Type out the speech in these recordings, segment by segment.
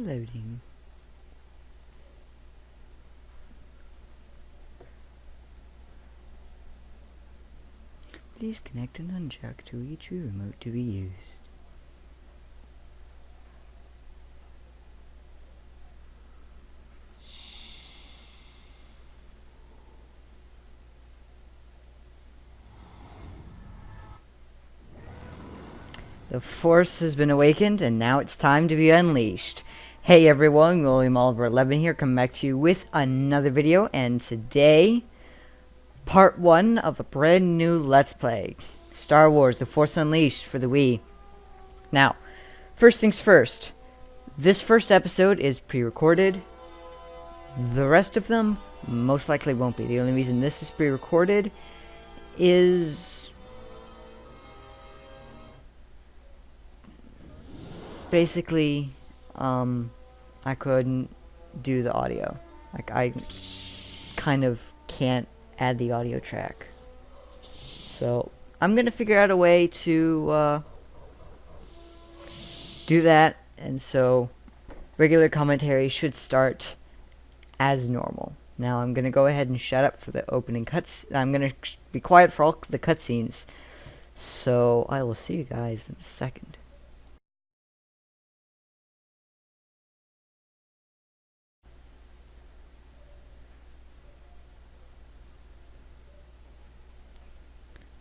loading. Please connect an unjack to each remote to be used. The force has been awakened, and now it's time to be unleashed. Hey everyone, William Oliver 11 here, coming back to you with another video, and today, part 1 of a brand new Let's Play. Star Wars: The Force Unleashed for the Wii. Now, first things first, this first episode is pre-recorded. The rest of them most likely won't be. The only reason this is pre-recorded is basically, I couldn't do the audio. Like, I kind of can't add the audio track. So, I'm gonna figure out a way to, do that, and so, regular commentary should start as normal. Now, I'm gonna go ahead and shut up for the opening cuts. I'm gonna be quiet for all the cutscenes. So, I will see you guys in a second.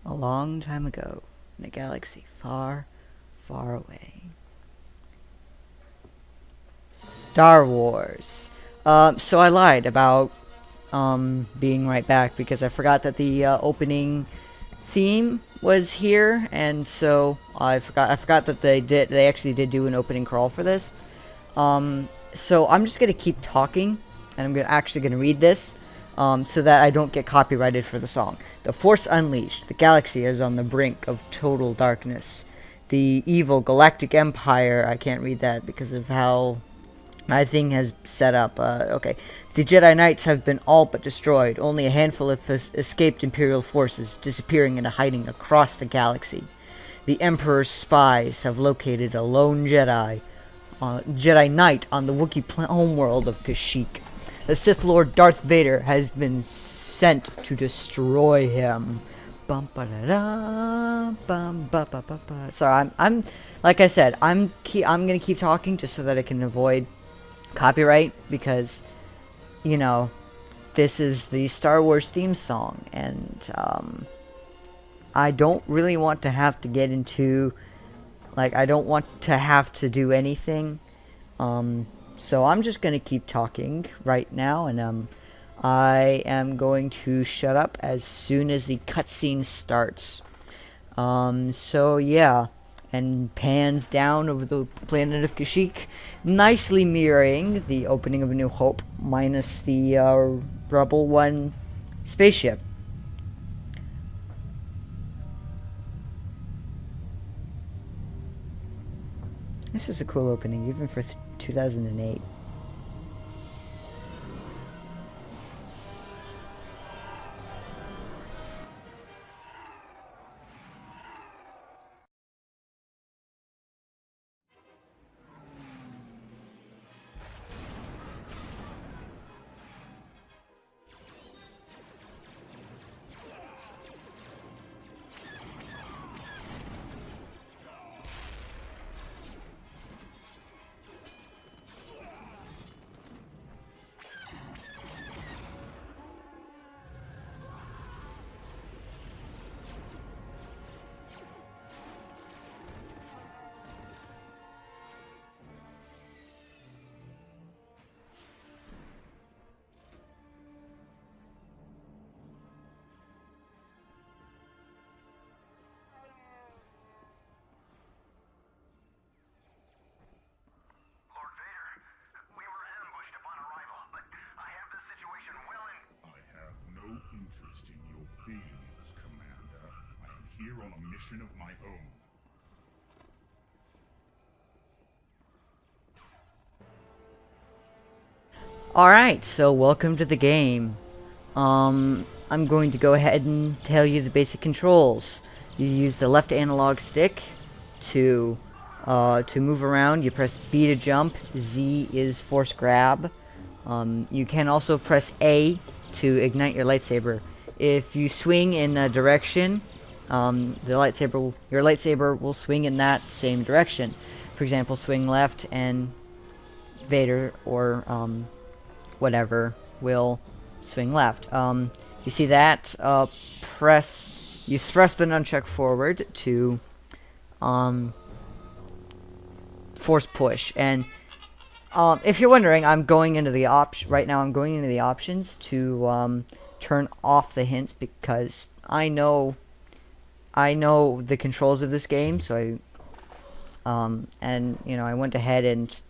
A long time ago, in a galaxy far, far away. Star Wars. So I lied about being right back because I forgot that the opening theme was here, and so I forgot that they actually did do an opening crawl for this. So I'm just gonna keep talking, and I'm actually gonna read this. So that I don't get copyrighted for the song. The Force Unleashed. The galaxy is on the brink of total darkness. The evil galactic empire. I can't read that because of how my thing has set up. Okay. The Jedi Knights have been all but destroyed. Only a handful of escaped Imperial forces disappearing into hiding across the galaxy. The Emperor's spies have located a lone Jedi Knight on the Wookiee homeworld of Kashyyyk. The Sith Lord Darth Vader has been sent to destroy him. Bum ba da da, bum ba ba ba ba. Sorry, I'm like I said, I'm gonna keep talking just so that I can avoid copyright, because you know this is the Star Wars theme song, and I don't really want to have to get into, like, I don't want to have to do anything. So I'm just going to keep talking right now, and I am going to shut up as soon as the cutscene starts. So yeah, and pans down over the planet of Kashyyyk, nicely mirroring the opening of A New Hope, minus the Rebel One spaceship. This is a cool opening, even for 2008. Here on a mission of my own. Alright, so welcome to the game. I'm going to go ahead and tell you the basic controls. You use the left analog stick to To move around, you press B to jump. Z is force grab. You can also press A to ignite your lightsaber. If you swing in a direction, your lightsaber will swing in that same direction. For example, swing left, and Vader or whatever will swing left. You see that? You thrust the nunchuck forward to force push. And if you're wondering, I'm going into the right now. I'm going into the options to turn off the hints because I know the controls of this game. So I went ahead and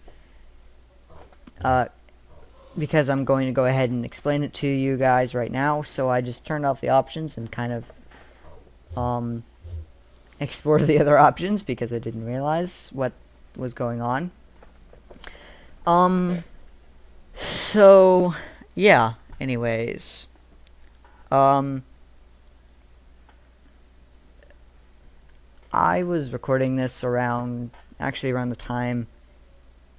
because I'm going to go ahead and explain it to you guys right now. So I just turned off the options and kind of explored the other options because I didn't realize what was going on. So yeah, anyways. I was recording this around the time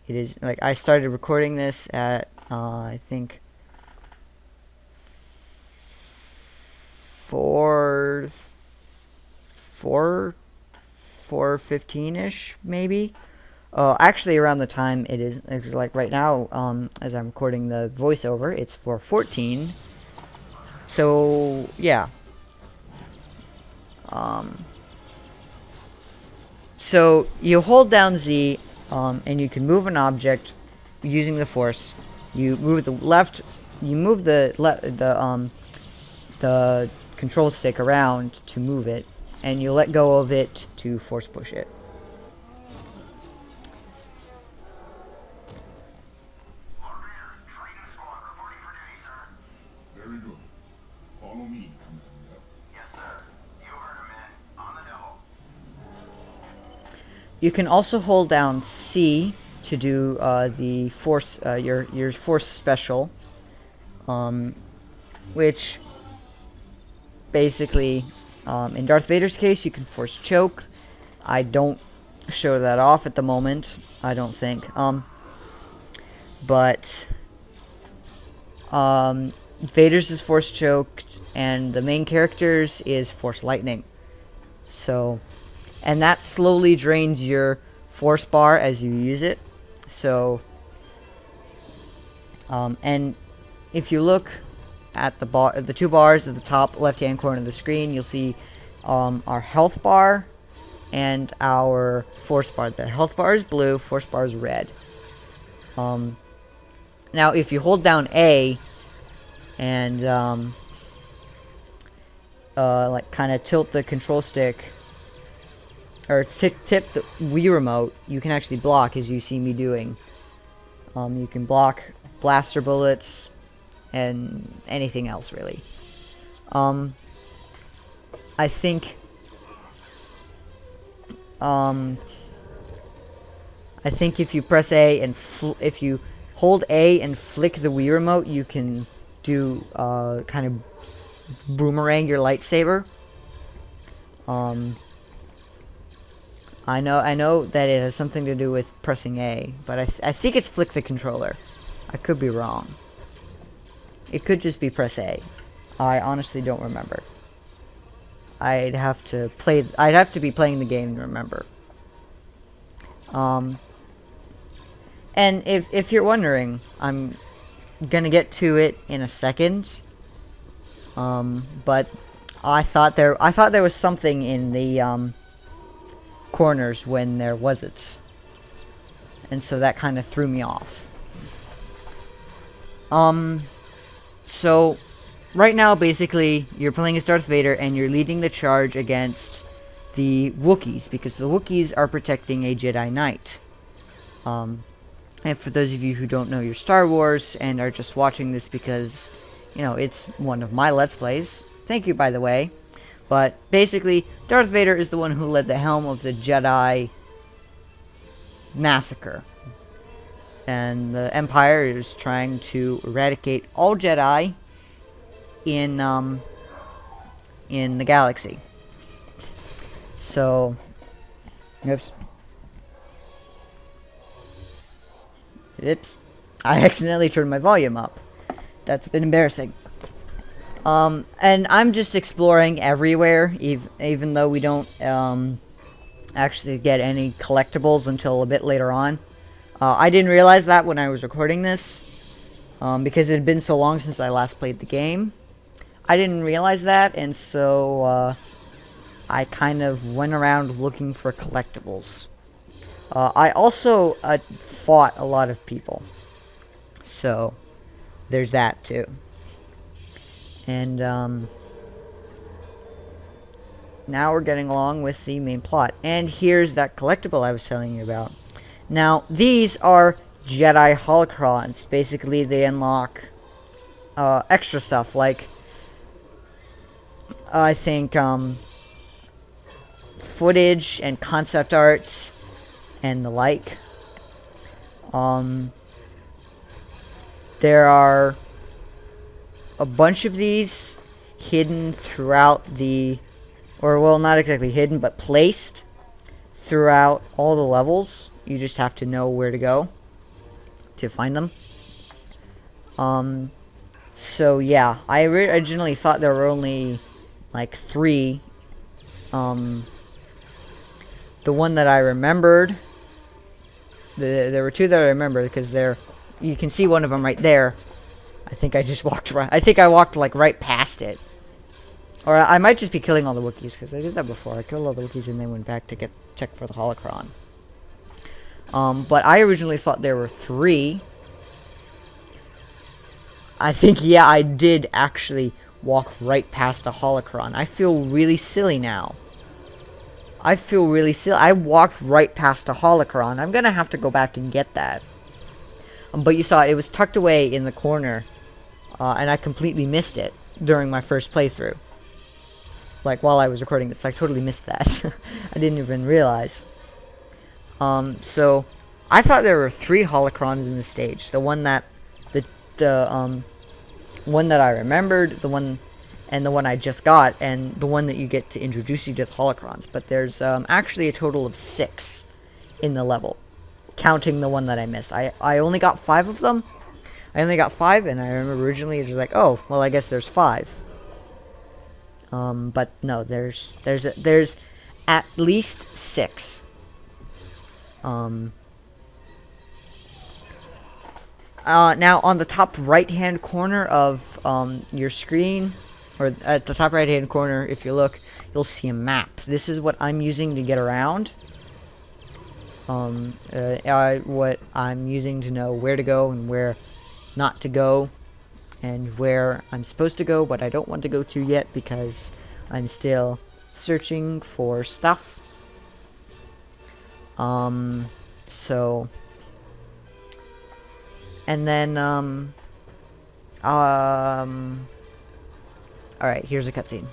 it is, like, I started recording this at I think 4:15ish maybe. Actually, around the time it's like right now, as I'm recording the voiceover, it's 4:14. So yeah. So you hold down Z, and you can move an object using the force. You move the control stick around to move it, and you let go of it to force push it. Very good. Follow me, Commander. Yes, sir. You heard him, man. On the double. You can also hold down C to do the force, your force special, which basically, in Darth Vader's case, you can force choke. I don't show that off at the moment, I don't think. But Vader's is force choked, and the main character's is force lightning. So, and that slowly drains your force bar as you use it. So, and if you look at the two bars at the top left-hand corner of the screen, you'll see our health bar and our force bar. The health bar is blue, force bar is red. Now, if you hold down A and like kind of tilt the control stick, or tip the Wii remote, you can actually block, as you see me doing. You can block blaster bullets and anything else, really. I think if you press A and if you hold A and flick the Wii remote, you can do kind of boomerang your lightsaber. I know that it has something to do with pressing A, but I think it's flick the controller. I could be wrong. It could just be press A. I honestly don't remember. I'd have to be playing the game to remember. And if you're wondering, I'm gonna get to it in a second. But I thought there was something in the corners when there wasn't, and so that kind of threw me off. So right now, basically, you're playing as Darth Vader, and you're leading the charge against the Wookiees, because the Wookiees are protecting a Jedi Knight. And for those of you who don't know your Star Wars and are just watching this because, it's one of my Let's Plays, thank you, by the way. But basically, Darth Vader is the one who led the helm of the Jedi massacre. And the Empire is trying to eradicate all Jedi in the galaxy. So, oops. Oops. I accidentally turned my volume up. That's a bit embarrassing. And I'm just exploring everywhere, even though we don't actually get any collectibles until a bit later on. I didn't realize that when I was recording this, because it had been so long since I last played the game. I didn't realize that, and so I kind of went around looking for collectibles. I also fought a lot of people, so there's that too. And now we're getting along with the main plot. And here's that collectible I was telling you about. Now, these are Jedi holocrons. Basically, they unlock extra stuff, like, I think, footage and concept arts and the like. There are a bunch of these hidden throughout the, or well, not exactly hidden, but placed throughout all the levels. You just have to know where to go to find them. So yeah, I originally thought there were only like 3. The one that I remembered, there were 2 that I remember, because you can see one of them right there. I think I just walked right. I think I walked like right past it, or I might just be killing all the Wookiees, because I did that before. I killed all the Wookiees and then went back to check for the holocron. But I originally thought there were 3. I think, yeah, I did actually walk right past a holocron. I feel really silly now. I feel really silly. I walked right past a holocron. I'm gonna have to go back and get that. But you saw it. It was tucked away in the corner. And I completely missed it during my first playthrough. Like, while I was recording this, I totally missed that. I didn't even realize. So, I thought there were 3 holocrons in the stage. The one that, one that I remembered, the one I just got, and the one that you get to introduce you to the holocrons. But there's actually a total of 6 in the level, counting the one that I missed. I only got 5 of them. I only got 5, and I remember originally it was like, oh, well, I guess there's 5. But no, there's at least 6. Now on the top right-hand corner of your screen, or at the top right-hand corner, if you look, you'll see a map. This is what I'm using to get around. What I'm using to know where to go and where not to go, and where I'm supposed to go, but I don't want to go to yet because I'm still searching for stuff. So, and then, alright, here's a cutscene.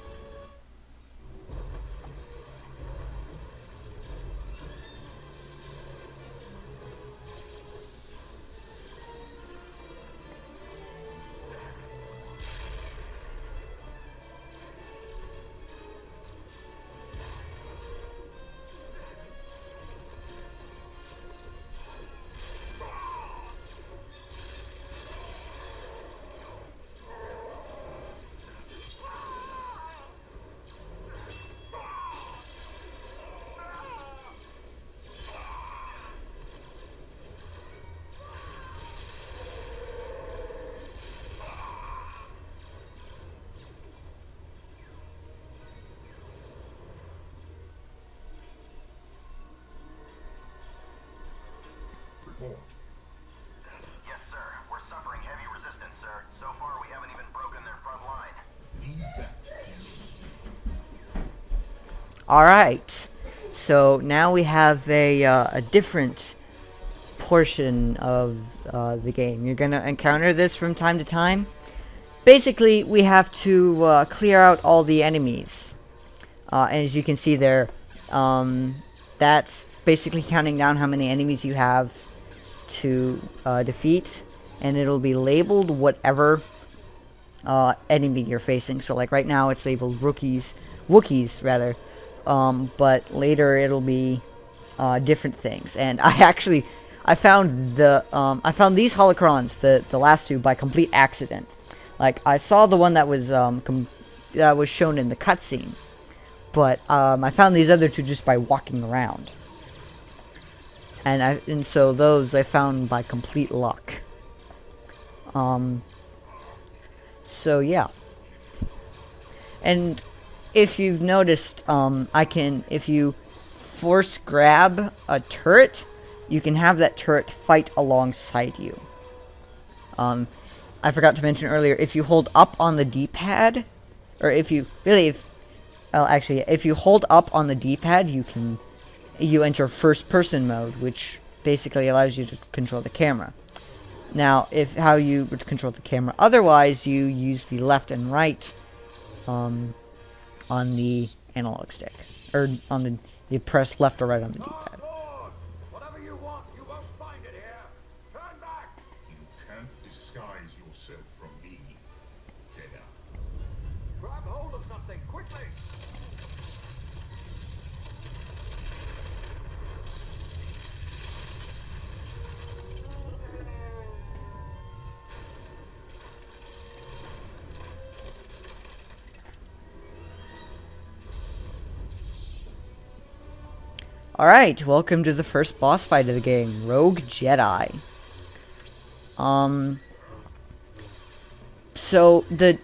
Report. Yes, sir. We're suffering heavy resistance, sir. So far, we haven't even broken their front line. Leave that. Alright, so now we have a different portion of the game. You're gonna encounter this from time to time. Basically, we have to clear out all the enemies. And as you can see there, that's basically counting down how many enemies you have to defeat, and it'll be labeled whatever enemy you're facing. So like right now it's labeled Wookiees rather, but later it'll be different things. And I actually I found these holocrons, the last two, by complete accident. Like, I saw the one that was that was shown in the cutscene, but I found these other two just by walking around. And so those I found by complete luck. So yeah. And if you've noticed, if you force grab a turret, you can have that turret fight alongside you. I forgot to mention earlier, if you hold up on the D-pad, or if you if you hold up on the D-pad, you enter first-person mode, which basically allows you to control the camera. Now, how you would control the camera otherwise, you use the left and right on the analog stick, or on you press left or right on the D-pad. Whatever you want, you won't find it here. Turn back. You can't disguise yourself from me, Jedi. Grab hold of something quickly. Alright, welcome to the first boss fight of the game, Rogue Jedi. So the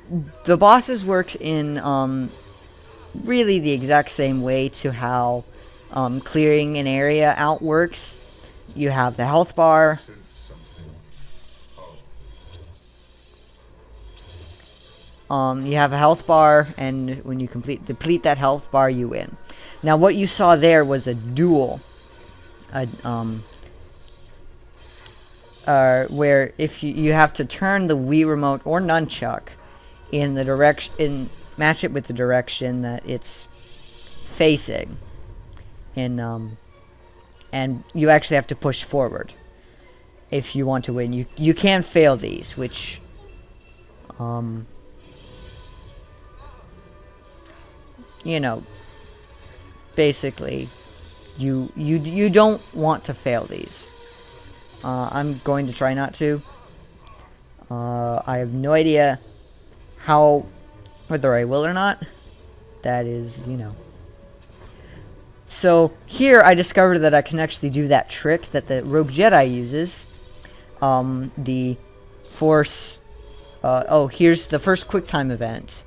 bosses work in really the exact same way to how clearing an area out works. You have the health bar. Said something. You have a health bar, and when you deplete that health bar, you win. Now, what you saw there was a duel, where if you have to turn the Wii remote or nunchuck in the match it with the direction that it's facing, and you actually have to push forward if you want to win. You can fail these, which you know, basically, you don't want to fail these. I'm going to try not to. I have no idea whether I will or not. That is, So here I discovered that I can actually do that trick that the Rogue Jedi uses. The Force. Here's the first QuickTime event.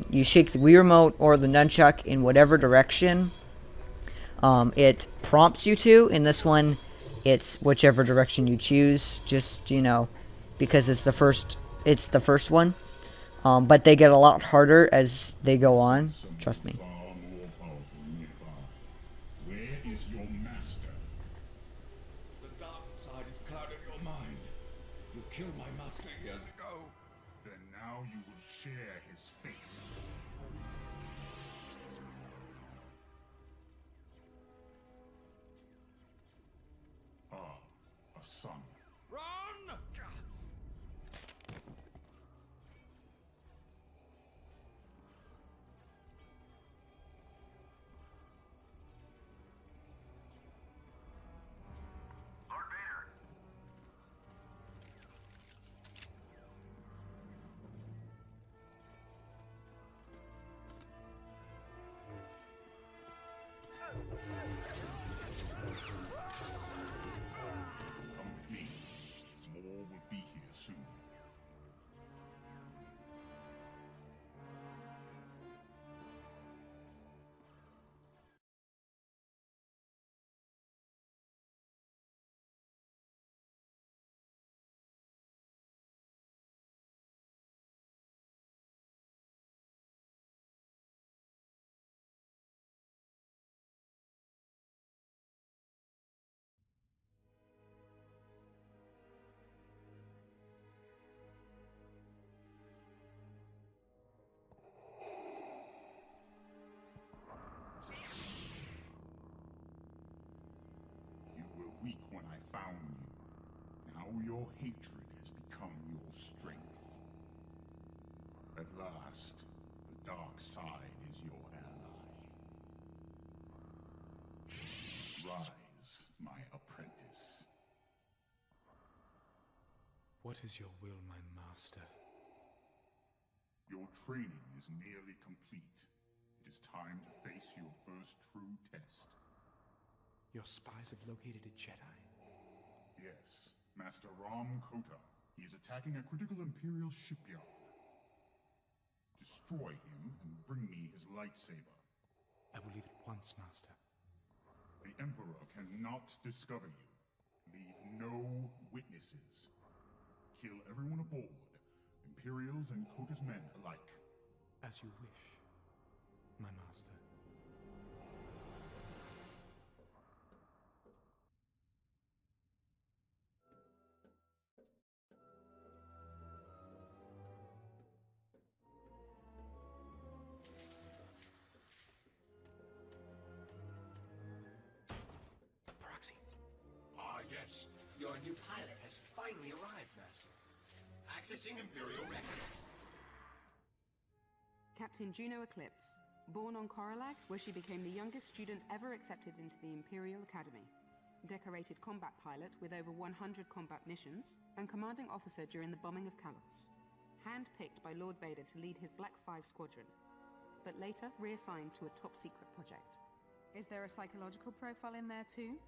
You shake the Wii remote or the nunchuck in whatever direction it prompts you to. In this one, it's whichever direction you choose, just, because it's the first one. But they get a lot harder as they go on. Trust me. Far more powerful than you are. Where is your master? The dark side is clouding your mind. You killed my master years ago. Then now you will share his fate. A son. Run! Lord Vader. Come with me. More will be here soon. You were weak when I found you. Now your hatred has become your strength. At last, the dark side is your ally. Rise, my apprentice. What is your will, my master? Your training is nearly complete. It is time to face your first true test. Your spies have located a Jedi? Yes, Master Ram Kota. He is attacking a critical Imperial shipyard. Destroy him and bring me his lightsaber. I will leave at once, Master. The Emperor cannot discover you. Leave no witnesses. Kill everyone aboard, Imperials and Kota's men alike. As you wish, my master. Proxy. Ah, yes. Your new pilot has finally arrived, Master. Accessing Imperial records. Captain Juno Eclipse, born on Coralag, where she became the youngest student ever accepted into the Imperial Academy. Decorated combat pilot with over 100 combat missions, and commanding officer during the bombing of Kalos. Hand-picked by Lord Vader to lead his Black 5 squadron, but later reassigned to a top-secret project. Is there a psychological profile in there too?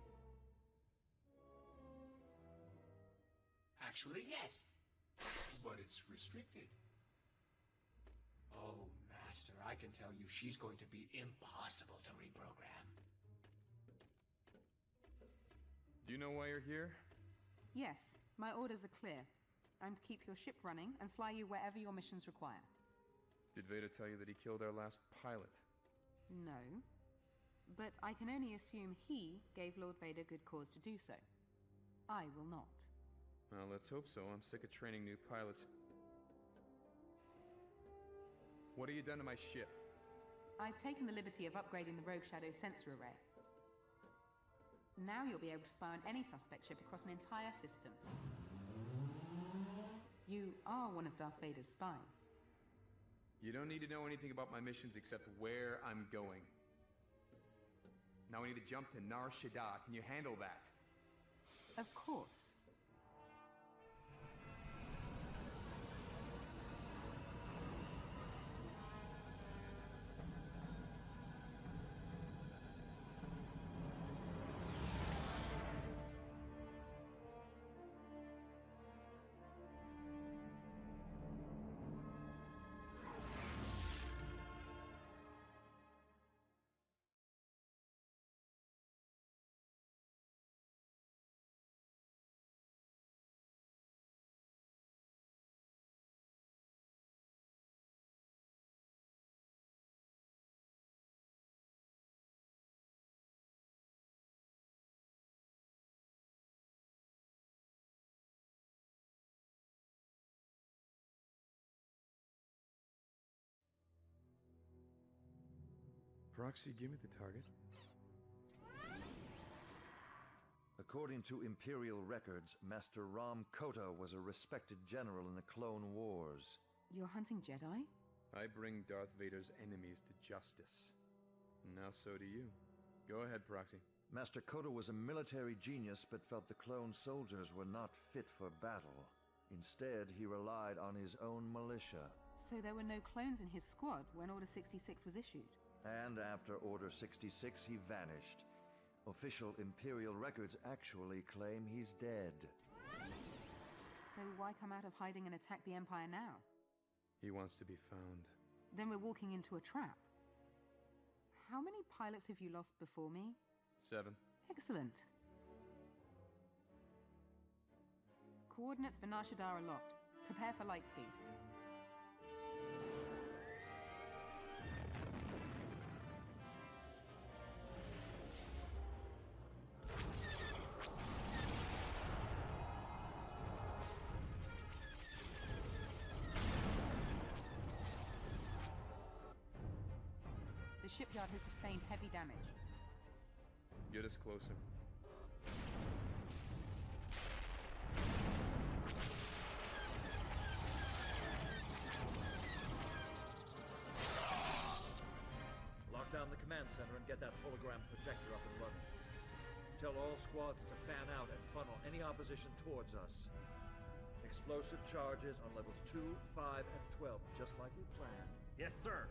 Actually, yes. But it's restricted. Oh, Master, I can tell you she's going to be impossible to reprogram. Do you know why you're here? Yes, my orders are clear. I'm to keep your ship running and fly you wherever your missions require. Did Vader tell you that he killed our last pilot? No. But I can only assume he gave Lord Vader good cause to do so. I will not. Well, let's hope so. I'm sick of training new pilots. What have you done to my ship? I've taken the liberty of upgrading the Rogue Shadow sensor array. Now you'll be able to spy on any suspect ship across an entire system. You are one of Darth Vader's spies. You don't need to know anything about my missions except where I'm going. Now we need to jump to Nar Shaddaa. Can you handle that? Of course. Proxy, give me the target. According to Imperial records, Master Ram Kota was a respected general in the Clone Wars. You're hunting Jedi? I bring Darth Vader's enemies to justice. Now so do you. Go ahead, Proxy. Master Kota was a military genius, but felt the clone soldiers were not fit for battle. Instead, he relied on his own militia. So there were no clones in his squad when Order 66 was issued? And after Order 66, he vanished. Official Imperial records actually claim he's dead. So why come out of hiding and attack the Empire now? He wants to be found. Then we're walking into a trap. How many pilots have you lost before me? 7. Excellent. Coordinates for Nar Shaddaa are locked. Prepare for light speed. The shipyard has sustained heavy damage. Get us closer. Lock down the command center and get that hologram projector up and running. Tell all squads to fan out and funnel any opposition towards us. explosive charges on levels 2, 5, and 12, just like we planned. Yes, sir.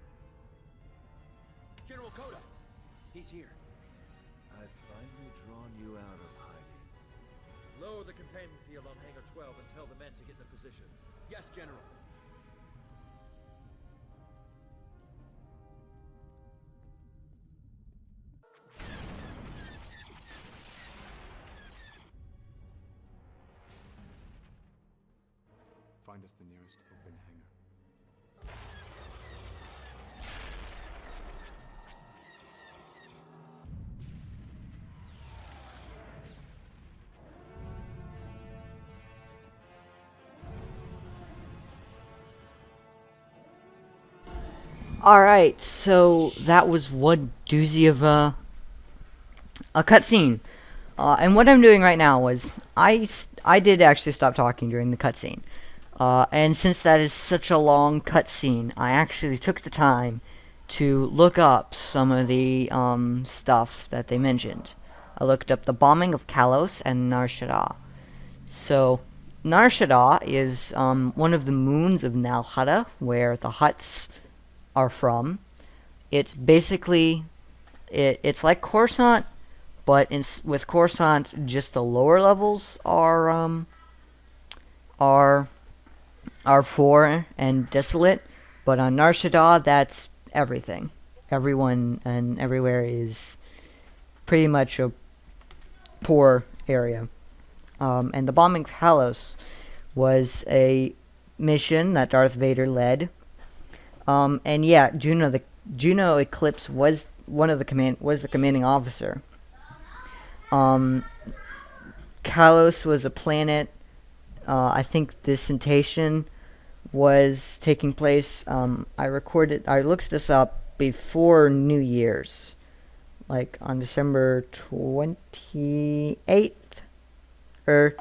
General Coda, he's here. I've finally drawn you out of hiding. Lower the containment field on Hangar 12 and tell the men to get into position. Yes, General. Find us the nearest open hangar. Alright, so that was one doozy of a cutscene. And what I'm doing right now was, I did actually stop talking during the cutscene. And since that is such a long cutscene, I actually took the time to look up some of the stuff that they mentioned. I looked up the bombing of Kalos and Nar Shaddaa. So, Nar Shaddaa is one of the moons of Nal Hutta, where the Hutts are from. It's basically, it's like Coruscant, but with Coruscant, just the lower levels are poor and desolate, but on Nar Shaddaa, that's everything. Everyone and everywhere is pretty much a poor area. And the bombing of Kalos was a mission that Darth Vader led. And yeah, Juno Eclipse was the commanding officer. Kalos was a planet. I think this citation was taking place. I looked this up before New Year's, like on December 28th, or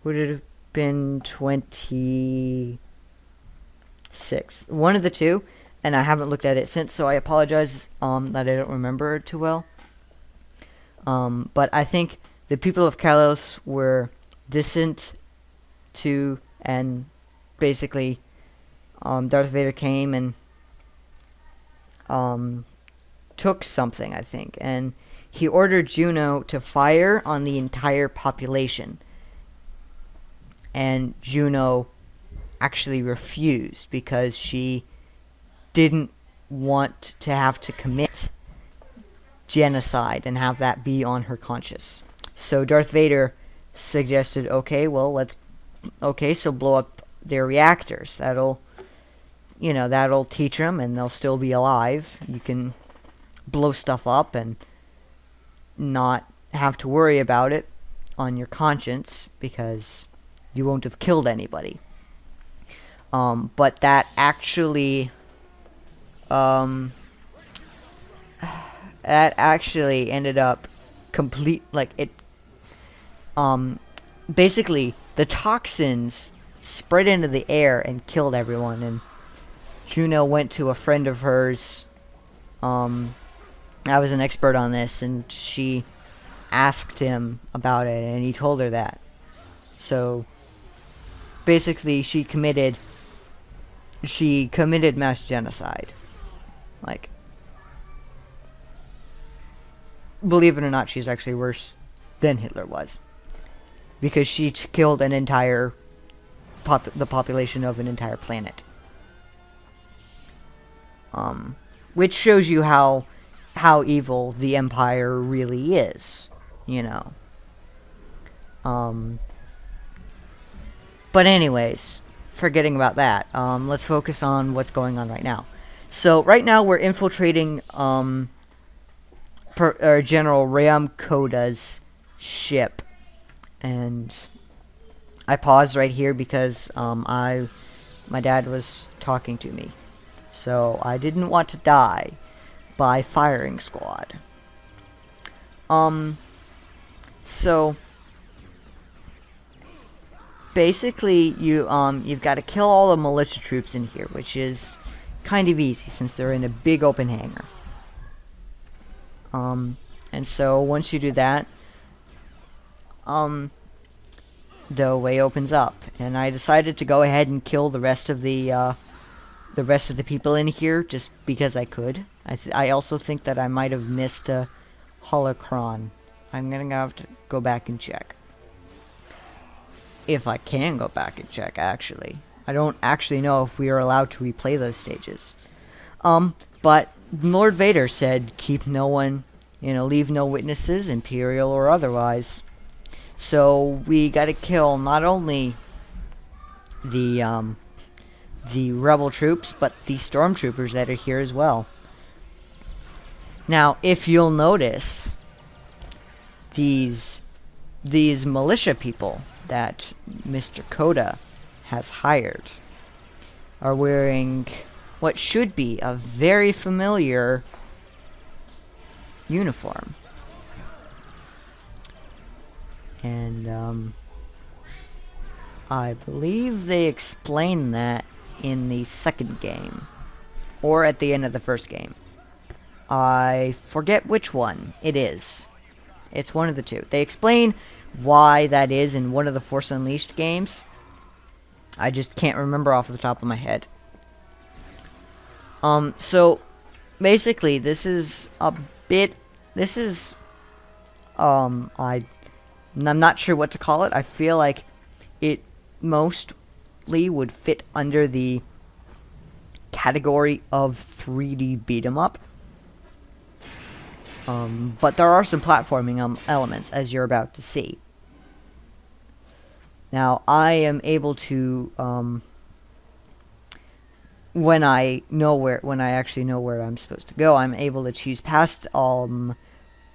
would it have been 26th? One of the two, and I haven't looked at it since, so I apologize that I don't remember it too well. But I think the people of Kalos were distant to, and basically Darth Vader came and took something, I think, and he ordered Juno to fire on the entire population, and Juno actually refused because she didn't want to have to commit genocide and have that be on her conscience. So Darth Vader suggested, so blow up their reactors. That'll teach them, and they'll still be alive. You can blow stuff up and not have to worry about it on your conscience because you won't have killed anybody. But that actually ended up basically the toxins spread into the air and killed everyone, and Juno went to a friend of hers. I was an expert on this, and she asked him about it, and he told her that. So basically she committed mass genocide. Like, believe it or not, she's actually worse than Hitler was, because she killed an entire the population of an entire planet. Which shows you how evil the Empire really is, But anyways, forgetting about that, let's focus on what's going on right now. So right now we're infiltrating General Ram Koda's ship, and I paused right here because my dad was talking to me, so I didn't want to die by firing squad. So basically you've got to kill all the militia troops in here, which is kind of easy since they're in a big open hangar. And so once you do that, the way opens up, and I decided to go ahead and kill the rest of the people in here just because I could. I also think that I might have missed a holocron. I'm gonna have to go back and check. If I can go back and check, actually. I don't actually know if we are allowed to replay those stages. But Lord Vader said, keep no one, leave no witnesses, Imperial or otherwise. So we gotta kill not only the rebel troops, but the stormtroopers that are here as well. Now, if you'll notice, these militia people that Mr. Coda has hired are wearing what should be a very familiar uniform. And I believe they explain that in the second game, or at the end of the first game. I forget which one it is. It's one of the two. They explain why that is in one of the Force Unleashed games. I just can't remember off the top of my head. So basically this is I'm not sure what to call it. I feel like it mostly would fit under the category of 3D beat 'em up. But there are some platforming elements, as you're about to see. Now, I am able to, when I actually know where I'm supposed to go, I'm able to choose past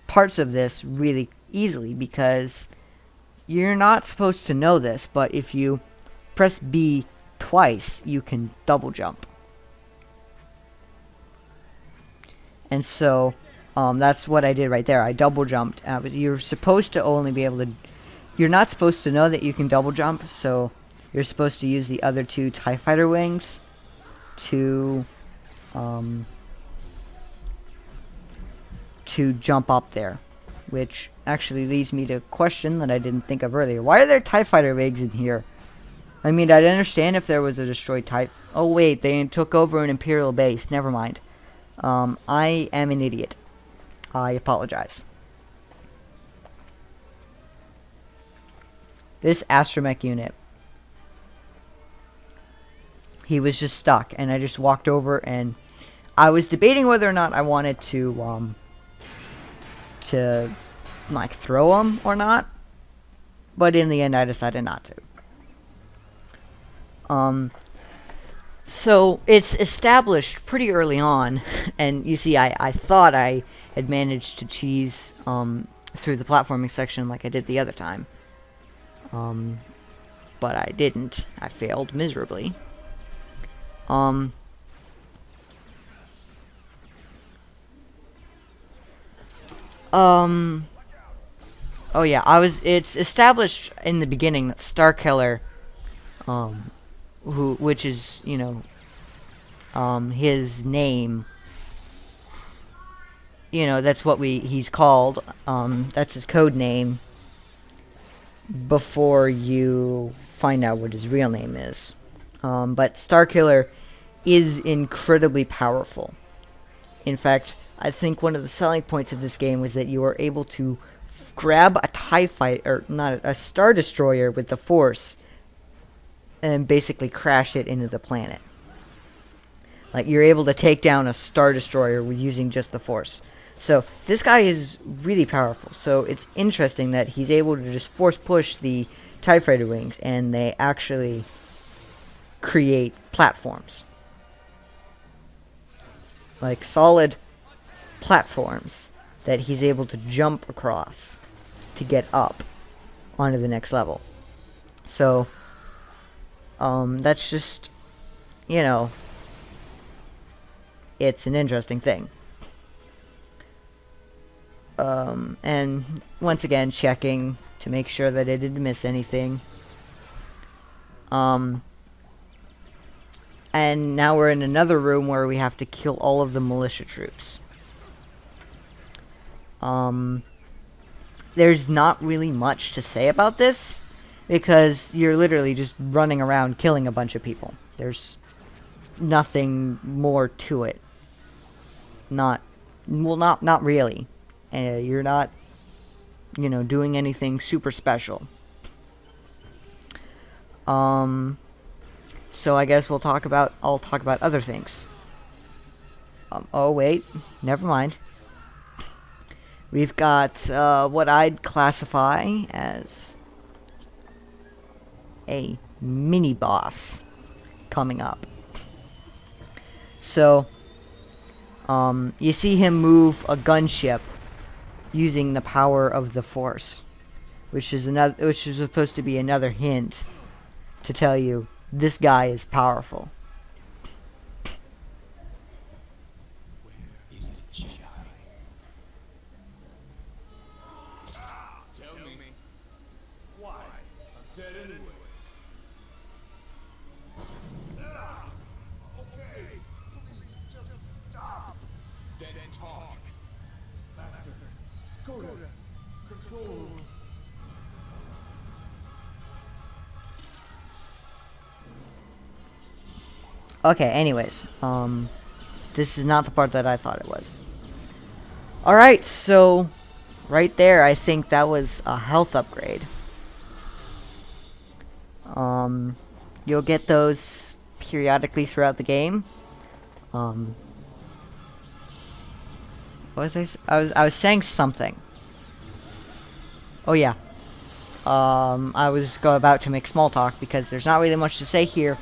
parts of this really easily, because you're not supposed to know this, but if you press B twice, you can double jump. And so that's what I did right there. I double jumped. You're supposed to only be able to... You're not supposed to know that you can double jump, so you're supposed to use the other two TIE Fighter wings to jump up there. Which actually leads me to a question that I didn't think of earlier. Why are there TIE Fighter wings in here? I mean, I'd understand if there was a destroyed TIE... Oh wait, they took over an Imperial base. Never mind. I am an idiot. I apologize. This astromech unit. He was just stuck, and I just walked over, and I was debating whether or not I wanted to like throw him or not, but in the end I decided not to. So it's established pretty early on, and you see I thought I had managed to cheese through the platforming section like I did the other time, but I didn't. I failed miserably. Oh yeah, it's established in the beginning that Starkiller, which is, his name, that's what he's called, that's his code name, before you find out what his real name is. But Starkiller is incredibly powerful. In fact, I think one of the selling points of this game was that you are able to grab a TIE Fighter, or not, a Star Destroyer with the Force, and basically crash it into the planet. Like, you're able to take down a Star Destroyer using just the Force. So, this guy is really powerful. So, it's interesting that he's able to just force push the TIE Fighter wings, and they actually create platforms. Like, solid platforms that he's able to jump across to get up onto the next level. So, that's just, it's an interesting thing. And once again, checking to make sure that I didn't miss anything. And now we're in another room where we have to kill all of the militia troops. There's not really much to say about this. because you're literally just running around killing a bunch of people. There's nothing more to it. Not really. You're not, doing anything super special. So I guess I'll talk about other things. Oh wait, never mind. We've got what I'd classify as a mini boss coming up. So, you see him move a gunship using the power of the Force, which is supposed to be another hint to tell you this guy is powerful. Tell me. Why? I'm dead anyway. Okay. Please just stop. Then talk. Master, go to control room. Okay, anyways, this is not the part that I thought it was. Alright, so right there, I think that was a health upgrade. You'll get those periodically throughout the game. What was I was saying something. Oh yeah. I was about to make small talk because there's not really much to say here.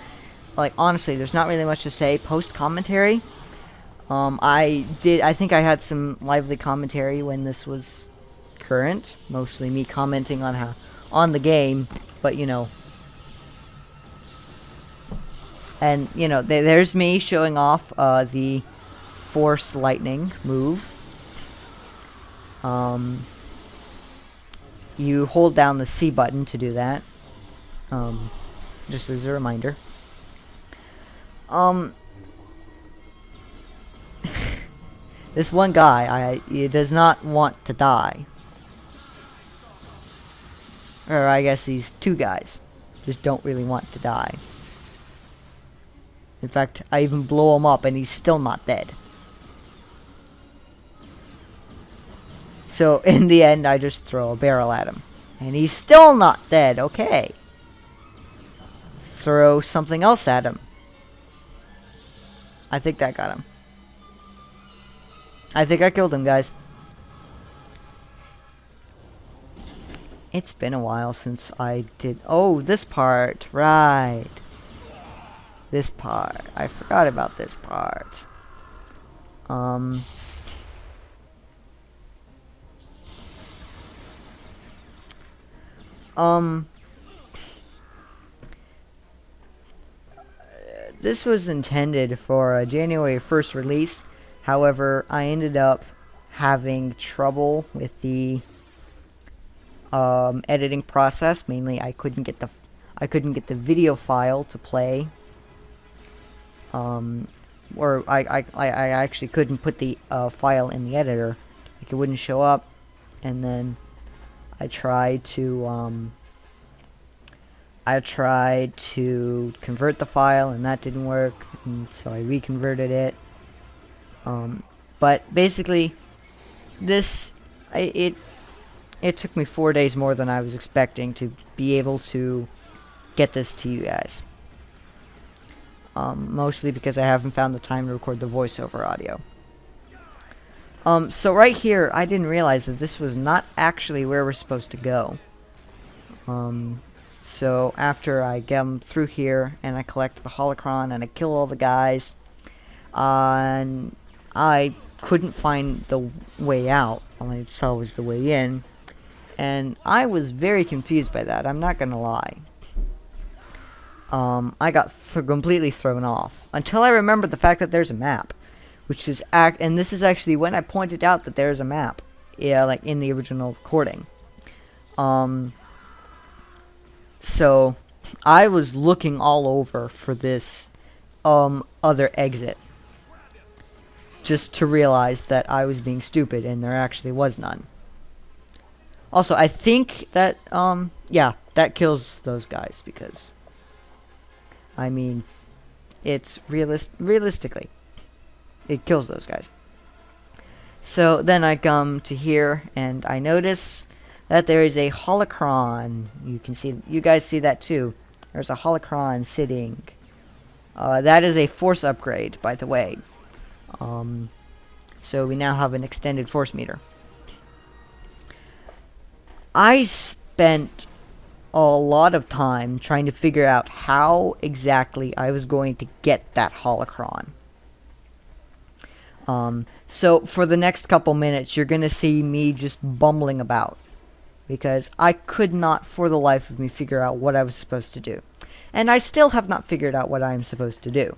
Like, honestly, there's not really much to say post-commentary. I think I had some lively commentary when this was current. Mostly me commenting on the game, but, And, there's me showing off the Force Lightning move. You hold down the C button to do that. Just as a reminder. This one guy, he does not want to die. Or I guess these two guys just don't really want to die. In fact, I even blow him up and he's still not dead. So in the end, I just throw a barrel at him. And he's still not dead. Okay. Throw something else at him. I think that got him. I think I killed him, guys. It's been a while since I did... Oh, this part. Right. This part. I forgot about this part. This was intended for a January 1st release. However, I ended up having trouble with the editing process. Mainly, I couldn't get the video file to play. Or I actually couldn't put the file in the editor. Like, it wouldn't show up. And then I tried to convert the file, and that didn't work, and so I reconverted it. But basically, it took me 4 days more than I was expecting to be able to get this to you guys. Mostly because I haven't found the time to record the voiceover audio. So right here, I didn't realize that this was not actually where we're supposed to go. So after I get them through here, and I collect the holocron, and I kill all the guys, and I couldn't find the way out. All I saw was the way in, and I was very confused by that. I'm not gonna lie. I got completely thrown off until I remembered the fact that there's a map, which is and this is actually when I pointed out that there's a map, yeah, like in the original recording. So I was looking all over for this other exit, just to realize that I was being stupid and there actually was none. Also, I think that yeah, that kills those guys because, I mean, it's realistically, it kills those guys. So then I come to here and I notice that there is a holocron. You guys see that too. There's a holocron sitting. That is a force upgrade, by the way. So we now have an extended force meter. I spent a lot of time trying to figure out how exactly I was going to get that holocron. So for the next couple minutes, you're going to see me just bumbling about. Because I could not, for the life of me, figure out what I was supposed to do. And I still have not figured out what I am supposed to do.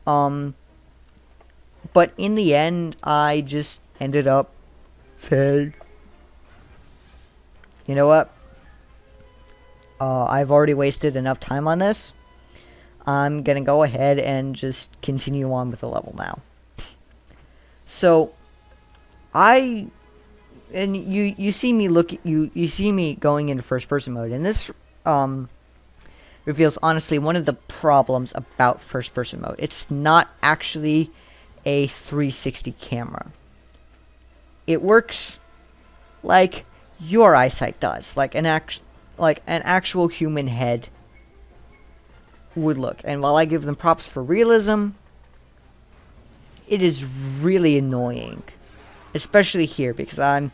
But in the end, I just ended up saying, you know what? I've already wasted enough time on this. I'm gonna go ahead and just continue on with the level now. So, you see me you see me going into first person mode, and this reveals honestly one of the problems about first person mode. It's not actually a 360 camera. It works like your eyesight does, like an actual human head would look. And while I give them props for realism, it is really annoying, especially here, because I'm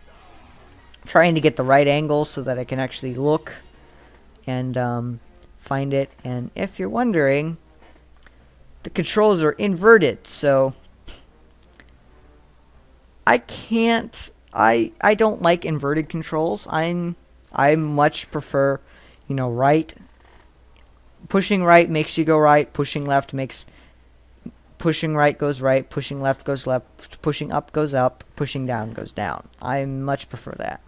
trying to get the right angle so that I can actually look and find it. And if you're wondering, the controls are inverted, so I don't like inverted controls. I much prefer, right. Pushing right makes you go right. Pushing right goes right. Pushing left goes left. Pushing up goes up. Pushing down goes down. I much prefer that.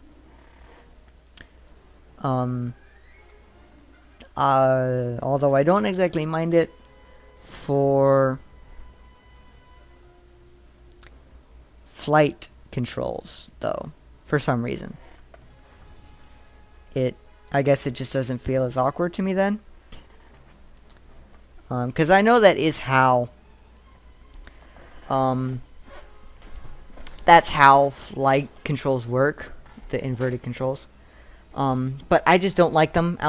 Although I don't exactly mind it for flight controls, though, for some reason. I guess it just doesn't feel as awkward to me then. Because I know that is how, that's how flight controls work, the inverted controls. But I just don't like them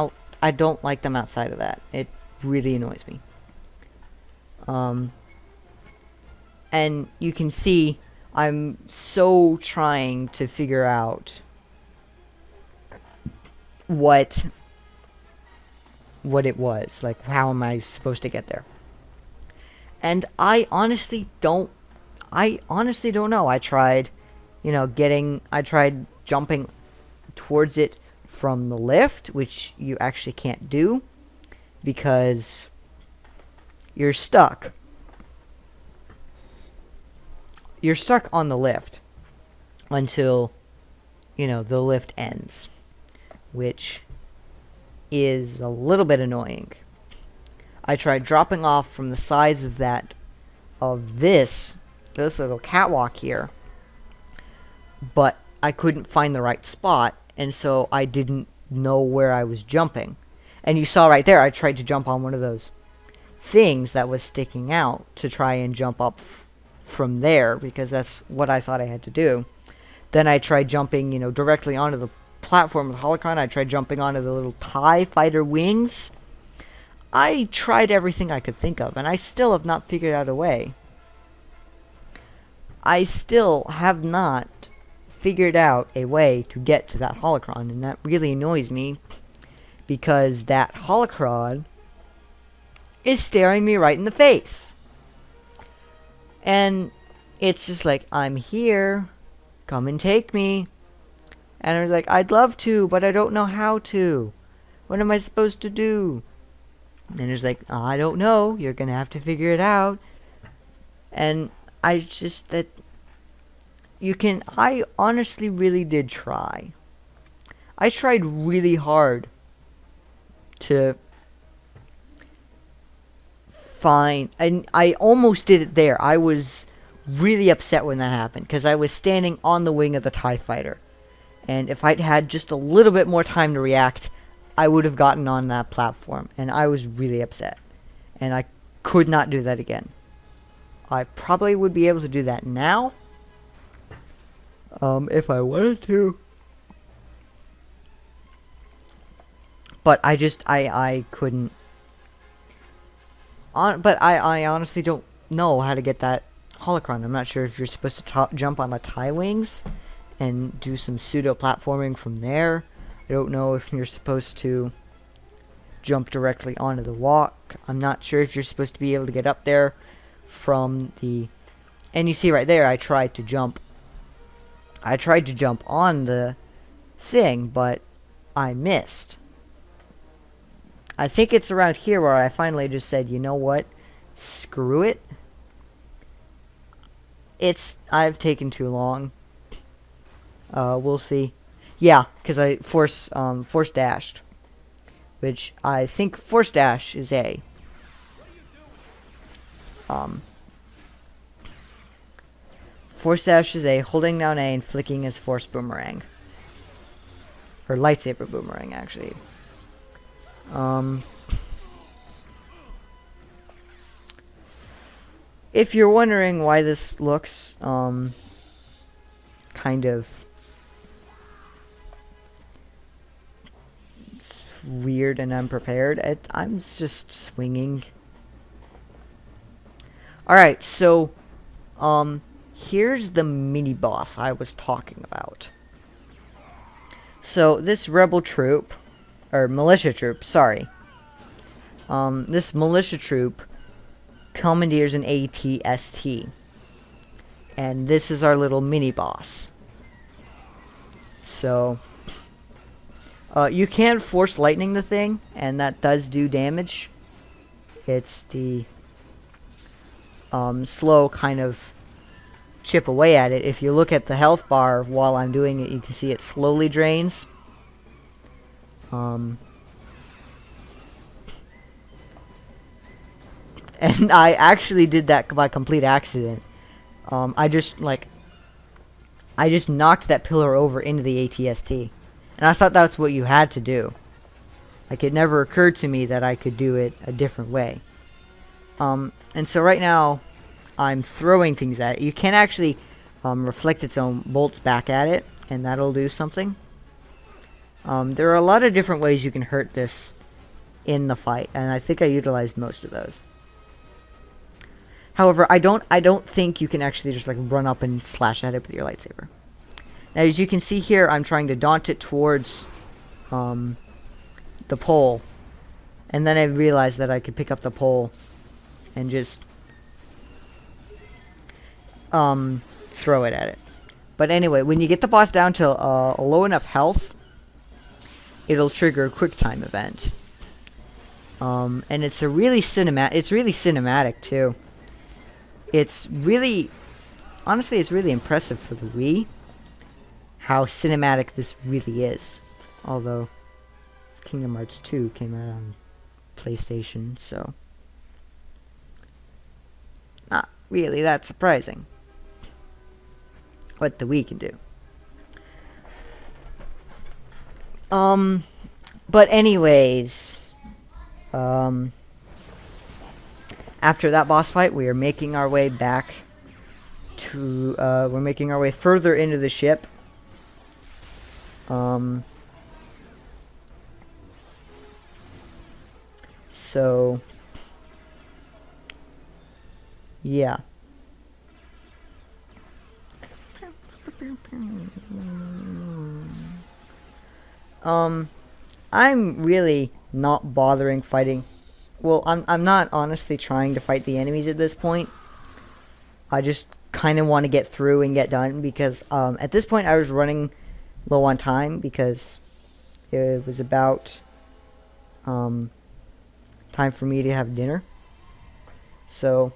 I don't like them outside of that. It really annoys me. And you can see I'm so trying to figure out what it was. Like, how am I supposed to get there? And I honestly don't know. I tried, I tried jumping towards it from the lift, which you actually can't do because you're stuck. You're stuck on the lift until, the lift ends, which is a little bit annoying. I tried dropping off from the sides of this little catwalk here, but I couldn't find the right spot, and so I didn't know where I was jumping. And you saw right there, I tried to jump on one of those things that was sticking out to try and jump up from there, because that's what I thought I had to do. Then I tried jumping, directly onto the platform with Holocron. I tried jumping onto the little TIE fighter wings. I tried everything I could think of, and I still have not figured out a way. I still have not figured out a way to get to that holocron, and that really annoys me, because that holocron is staring me right in the face. And it's just like, I'm here, come and take me. And I was like, I'd love to, but I don't know how to. What am I supposed to do? And it's like, I don't know, you're gonna have to figure it out. And I honestly really did try. I tried really hard to find, and I almost did it there. I was really upset when that happened, because I was standing on the wing of the TIE fighter. And if I'd had just a little bit more time to react, I would have gotten on that platform. And I was really upset. And I could not do that again. I probably would be able to do that now. If I wanted to. But I couldn't. But I honestly don't know how to get that holocron. I'm not sure if you're supposed to jump on the tie wings and do some pseudo platforming from there. I don't know if you're supposed to jump directly onto the walk. I'm not sure if you're supposed to be able to get up there from the... And you see right there, I tried to jump on the thing, but I missed. I think it's around here where I finally just said, you know what? Screw it. I've taken too long. We'll see. Yeah, because I force dashed. Which I think force dash is A. Force dash is A, holding down A and flicking is force boomerang. Or lightsaber boomerang, actually. If you're wondering why this looks, kind of weird and unprepared, I'm just swinging. Alright, so, here's the mini-boss I was talking about. So, this rebel troop, or militia troop, sorry. This militia troop commandeers an AT-ST. And this is our little mini-boss. So, you can force lightning the thing, and that does do damage. It's the slow kind of chip away at it. If you look at the health bar while I'm doing it, you can see it slowly drains. And I actually did that by complete accident. I just knocked that pillar over into the AT-ST. And I thought that's what you had to do. Like, it never occurred to me that I could do it a different way. And so right now, I'm throwing things at it. You can actually reflect its own bolts back at it, and that'll do something. There are a lot of different ways you can hurt this in the fight, and I think I utilized most of those. However, I don't think you can actually just like run up and slash at it with your lightsaber. Now, as you can see here, I'm trying to daunt it towards the pole, and then I realized that I could pick up the pole and just throw it at it. But anyway, when you get the boss down to a low enough health, it'll trigger a quick time event. And it's a really cinematic too. It's really, honestly, it's really impressive for the Wii how cinematic this really is. Although Kingdom Hearts 2 came out on PlayStation, so not really that surprising what the Wii can do. But anyways, after that boss fight, we are making our way back to, we're making our way further into the ship. So, yeah. I'm really not bothering fighting. Well, I'm not honestly trying to fight the enemies at this point. I just kind of want to get through and get done because at this point I was running low on time because it was about time for me to have dinner. So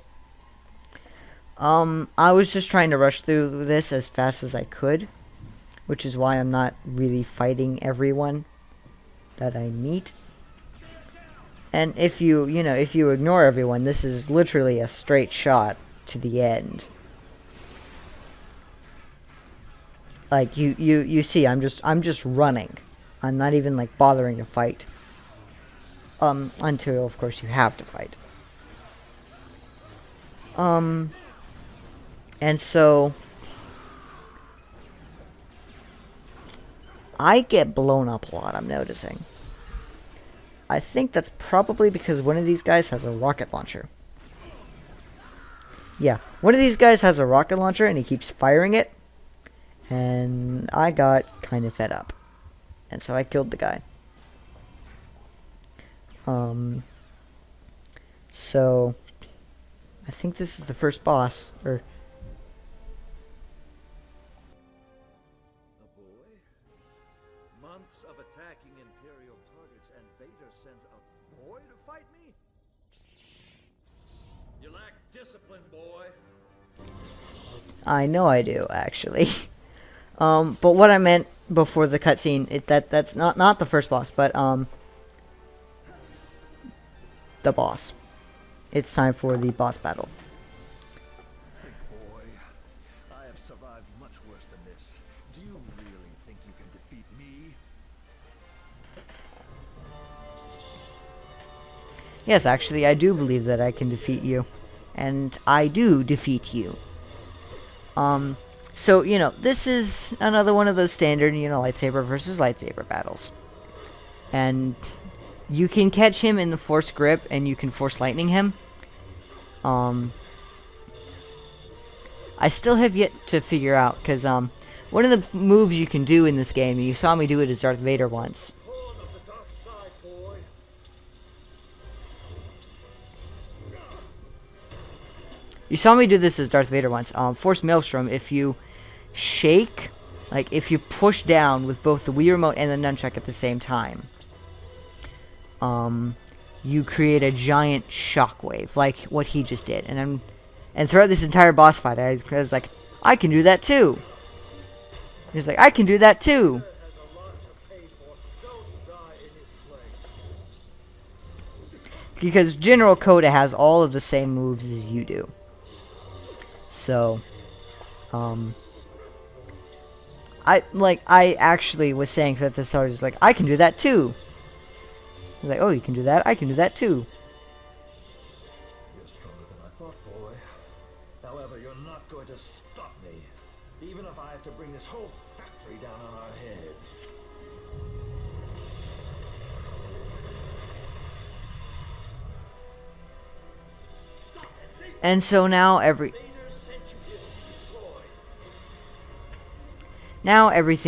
I was just trying to rush through this as fast as I could, which is why I'm not really fighting everyone that I meet. And if you ignore everyone, this is literally a straight shot to the end. Like you see, I'm just running. I'm not even like bothering to fight. Until of course you have to fight. And so I get blown up a lot, I'm noticing. I think that's probably because one of these guys has a rocket launcher. Yeah, one of these guys has a rocket launcher and he keeps firing it. And I got kind of fed up. And so I killed the guy. So I think this is the first boss, or A boy? Months of attacking Imperial targets, and Vader sends a boy to fight me? You lack discipline, boy. I know I do actually. But what I meant before the cutscene, that's not the first boss, but the boss. It's time for the boss battle. Boy, I have survived much worse than this. Do you really think you can defeat me? Yes, actually, I do believe that I can defeat you, and I do defeat you. So this is another one of those standard, lightsaber versus lightsaber battles, and you can catch him in the force grip, and you can force lightning him. I still have yet to figure out, because one of the moves you can do in this game, you saw me do it as Darth Vader once. You saw me do this as Darth Vader once. Force Maelstrom, if you shake, like if you push down with both the Wii Remote and the nunchuck at the same time, you create a giant shockwave, like what he just did. And throughout this entire boss fight, I was like, I can do that too. He's like, I can do that too. Because General Coda has all of the same moves as you do. So, I actually was saying that the start is like, I can do that too. I was like, oh, you can do that? I can do that too. You're stronger than I thought, boy. However, you're not going to stop me, even if I have to bring this whole factory down on our heads. And so now everything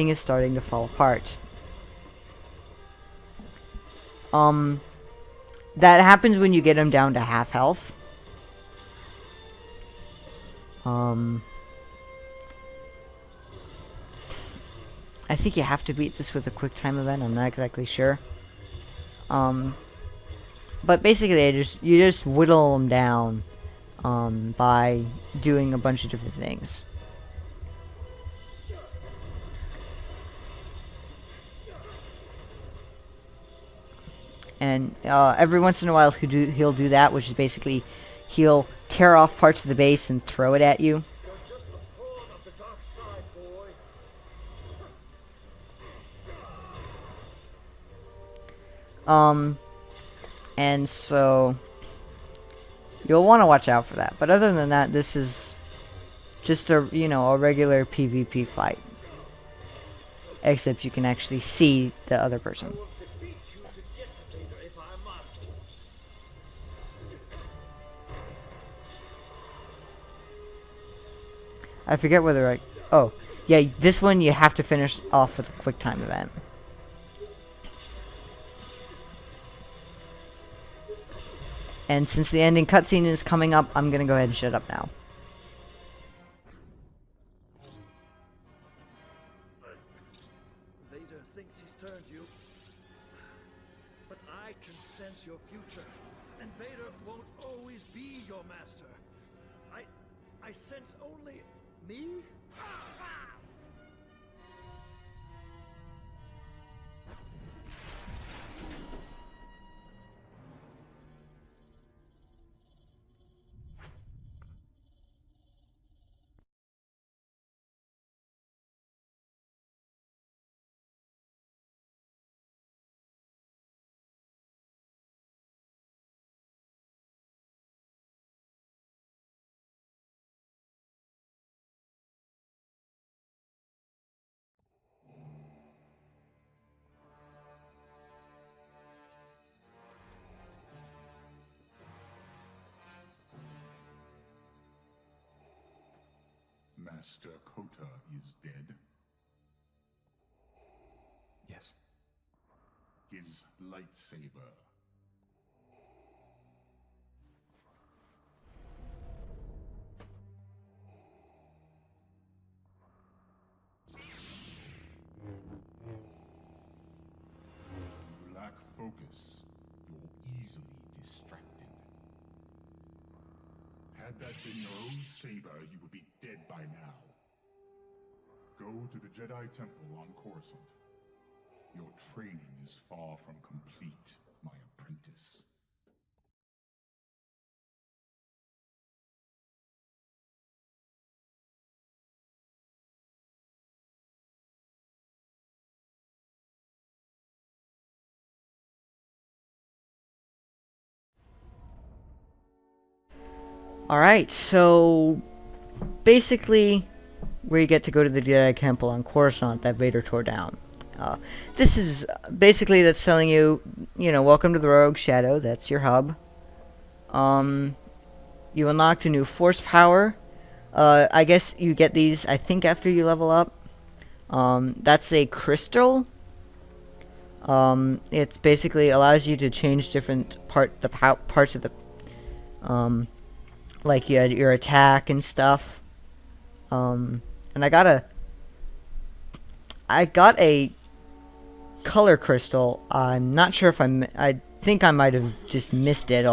is starting to fall apart. That happens when you get him down to half health. I think you have to beat this with a quick time event. I'm not exactly sure. But basically, you just whittle them down by doing a bunch of different things. And every once in a while, he'll do that, which is basically he'll tear off parts of the base and throw it at you. And so you'll want to watch out for that. But other than that, this is just a regular PvP fight. Except you can actually see the other person. I forget whether oh, yeah, this one you have to finish off with a quick time event. And since the ending cutscene is coming up, I'm gonna go ahead and shut up now. Vader thinks he's turned you, but I can sense your future, and Vader won't always be your master. I sense only me? Master Kota is dead. Yes. His lightsaber. You lack focus. You're easily distracted. Had that been your own saber, you would be dead by now. Go to the Jedi Temple on Coruscant. Your training is far from complete, my apprentice. Alright, so basically, where you get to go to the Jedi Temple on Coruscant that Vader tore down. This is basically that's telling you, welcome to the Rogue Shadow. That's your hub. You unlocked a new force power. I guess you get these, I think, after you level up. That's a crystal. It basically allows you to change different parts of the, like your attack and stuff. And I got a color crystal. I'm not sure if I think I might have just missed it.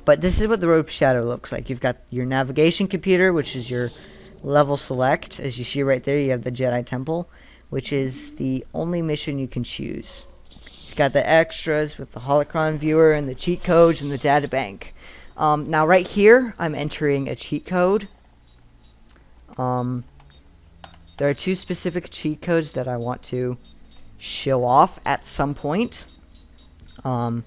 But this is what the Rogue Shadow looks like. You've got your navigation computer, which is your level select. As you see right there, you have the Jedi Temple, which is the only mission you can choose. You've got the extras with the holocron viewer and the cheat codes and the data bank. Now right here, I'm entering a cheat code. There are two specific cheat codes that I want to show off at some point. There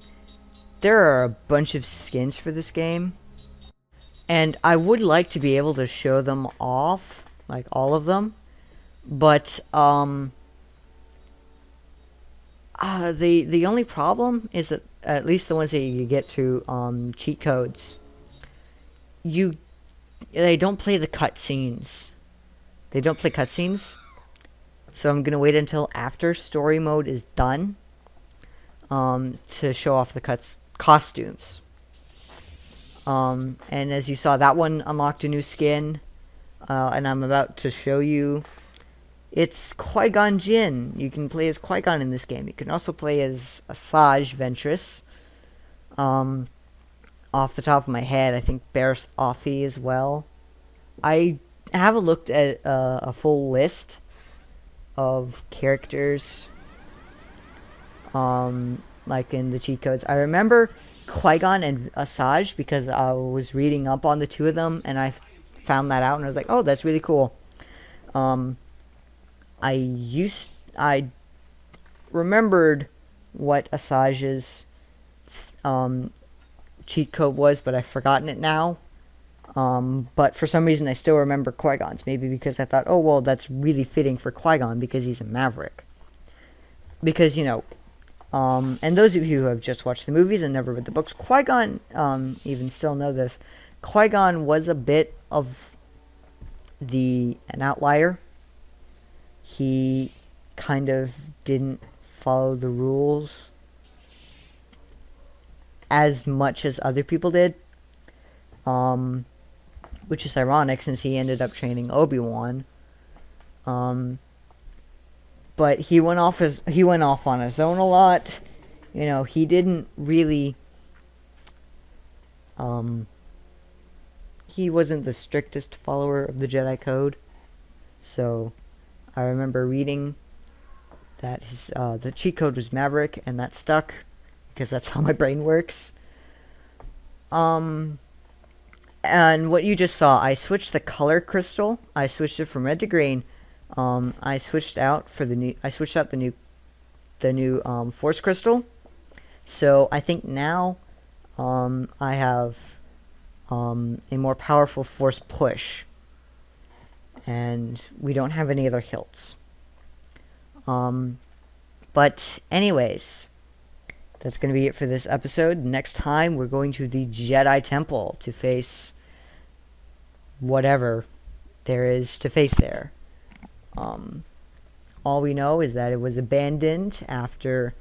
are a bunch of skins for this game, and I would like to be able to show them off, like all of them, but the only problem is that at least the ones that you get through cheat codes, they don't play the cutscenes. They don't play cutscenes, so I'm gonna wait until after story mode is done to show off the costumes. And as you saw, that one unlocked a new skin, and I'm about to show you. It's Qui-Gon Jinn. You can play as Qui-Gon in this game. You can also play as Asajj Ventress. Off the top of my head, I think Barriss Offee as well. I haven't looked at a full list of characters, like in the cheat codes. I remember Qui-Gon and Asajj because I was reading up on the two of them, and I found that out, and I was like, oh, that's really cool. I remembered what Asajj's cheat code was, but I've forgotten it now. But for some reason I still remember Qui-Gon's, maybe because I thought, oh, well, that's really fitting for Qui-Gon because he's a Maverick. Because, and those of you who have just watched the movies and never read the books, Qui-Gon, even still know this, Qui-Gon was a bit of an outlier. He kind of didn't follow the rules as much as other people did. Which is ironic since he ended up training Obi-Wan. But he went off on his own a lot. He didn't really he wasn't the strictest follower of the Jedi Code. So I remember reading that the cheat code was Maverick, and that stuck because that's how my brain works. And what you just saw, I switched the color crystal. I switched it from red to green. I switched out the new force crystal. So I think now I have a more powerful force push, and we don't have any other hilts. But anyways, that's going to be it for this episode. Next time, we're going to the Jedi Temple to face whatever there is to face there. All we know is that it was abandoned after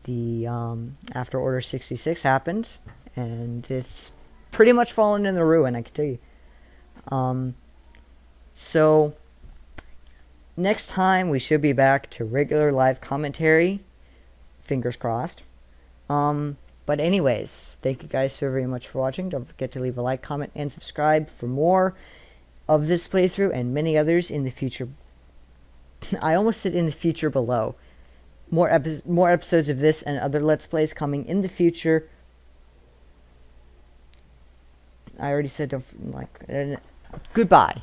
after Order 66 happened, and it's pretty much fallen in the ruin, I can tell you. So next time we should be back to regular live commentary. Fingers crossed. But anyways, thank you guys so very much for watching. Don't forget to leave a like, comment, and subscribe for more of this playthrough and many others in the future. I almost said in the future below. More episodes of this and other Let's Plays coming in the future. I already said don't, like, goodbye.